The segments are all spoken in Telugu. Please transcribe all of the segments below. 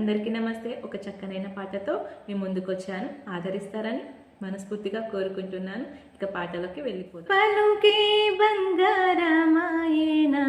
అందరికీ నమస్తే. ఒక చక్కనైన పాటతో మీ ముందుకు వచ్చాను. ఆదరిస్తారని మనస్ఫూర్తిగా కోరుకుంటున్నాను. ఇక పాటలోకి వెళ్ళిపోతాం. పలుకే బంగారమాయేనా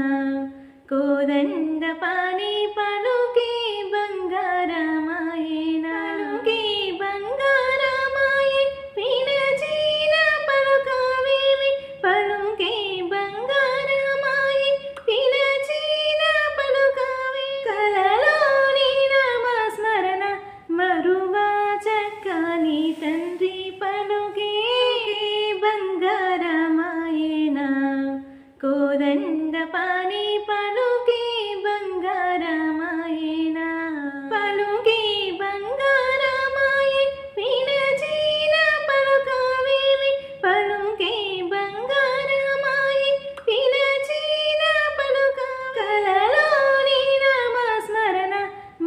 కోదండ పాని పలుకే బంగారమాయేనా పలుకే బంగారమాయే పిలచిన పలుకవేమి పలుకే బంగారమాయే పిలచిన పలుకవే కలలోని నామస్మరణ మరువా చక్కని తండ్రి పలుకే బంగారమాయేనా కోదండ పాని పలుకే బంగారమాయేనా పలుకే బంగారమాయే పిలచిన పలుకవేమి పలుకే బంగారమాయే పిలచిన పలుక కలలోని నామస్మరణ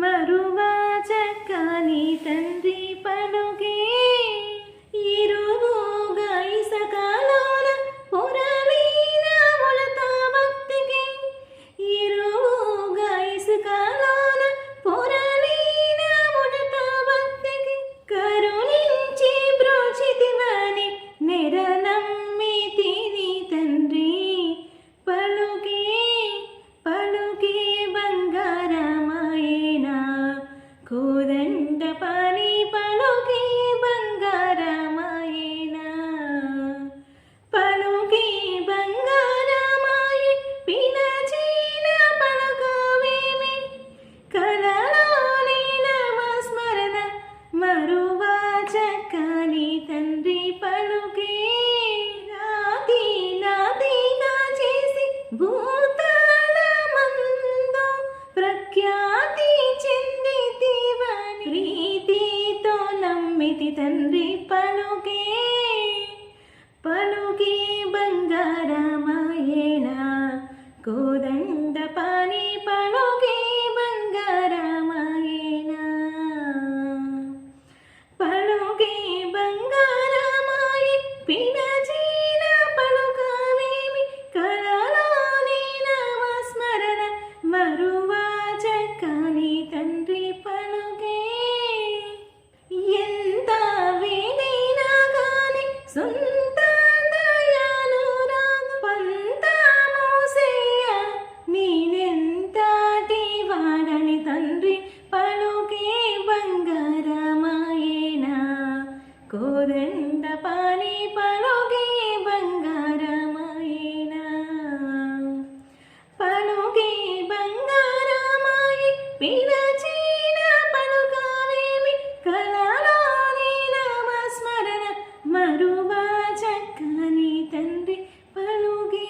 మరువా చక్కని తండ్రి పలుకే ఇరువుగా ఇసకాలోన పొరలిన ఉలత భక్తికి ఇరువుగా ఇసకాలోన పొరలిన ఉలత భక్తికి కరుణించి బ్రోచితివని నెరనమ్మితిని తండ్రి పలుకే పలుకే బంగారమాయేనా కోదండ పాని పలుకే బంగారమాయేనా పలుకే బంగారమాయే పిలచిన పలుకవేమి కలలోని నామస్మరణ మరువా చక్కని తండ్రి పలుకే నాతి నాతిగా చేసి భూతాళమందు ప్రఖ్యాతి చెందితివని ప్రీతితో నమ్మితి తండ్రి పలుకే పలుకే బంగారమాయేనా కోదండ పాని పలుకే బంగారమాయేనా పలుకే బంగారమాయే పిలచిన పలుకవేమి కలలోని నామస్మరణ మరువా చక్కని తండ్రి పలుకే ఎంత వేదైనా గాని సొంత దయాను రాదు పంత మోసేయ నేనెంతటి వాడని తండ్రి పలుకే బంగారమాయేనా కోదండ పాని పలుకే బంగారమాయేనా పలుకే బంగారమాయే పిలచిన పలుకవేమి కలలోని నామస్మరణ మరువా చక్కని తండ్రి పలుకే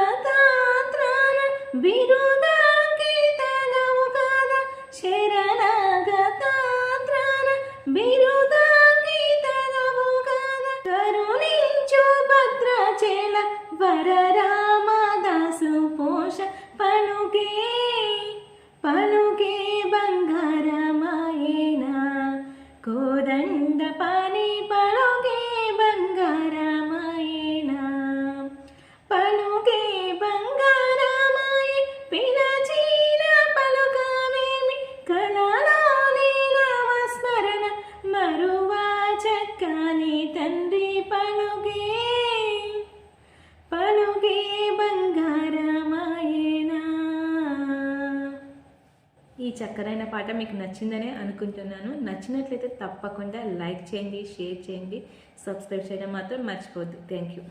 శరణాగతాత్రాన బిరుదాకి తగవు కదా శరణాగతాత్రాన బిరుదాకి తగవు కదా కరుణించు భద్రాచల వరరామదాసు పోష పలుకే పలుకే బంగారమాయేనా కోదండ పాని పలుకే బంగారమాయేనా పలుకే బంగారమాయే పిలచిన పలుకవేమి కలలోని నామస్మరణ మరువా చక్కని తండ్రి పలుకే పలుకే బంగారమాయేనా. ఈ చక్కనైన పాట మీకు నచ్చిందనే అనుకుంటున్నాను. నచ్చినట్లయితే తప్పకుండా లైక్ చేయండి, షేర్ చేయండి, సబ్స్క్రైబ్ చేయడం మాత్రం మర్చిపోద్దు. Thank you.